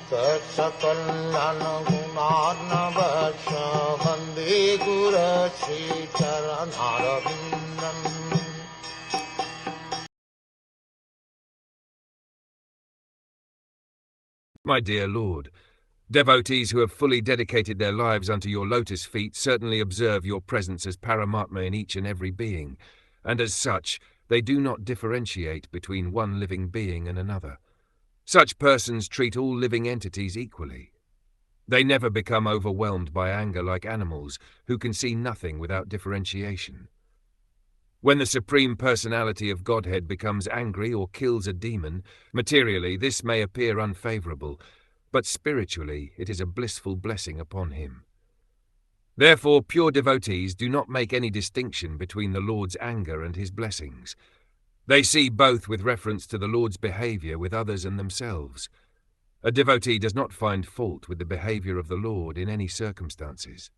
Saksakalyan gunarnavasya Vande Guru Sri Charanaravindan. My dear Lord, devotees who have fully dedicated their lives unto your lotus feet certainly observe your presence as Paramatma in each and every being, and as such, they do not differentiate between one living being and another. Such persons treat all living entities equally. They never become overwhelmed by anger like animals, who can see nothing without differentiation. When the Supreme Personality of Godhead becomes angry or kills a demon, materially this may appear unfavorable, but spiritually it is a blissful blessing upon him. Therefore, pure devotees do not make any distinction between the Lord's anger and his blessings. They see both with reference to the Lord's behavior with others and themselves. A devotee does not find fault with the behavior of the Lord in any circumstances.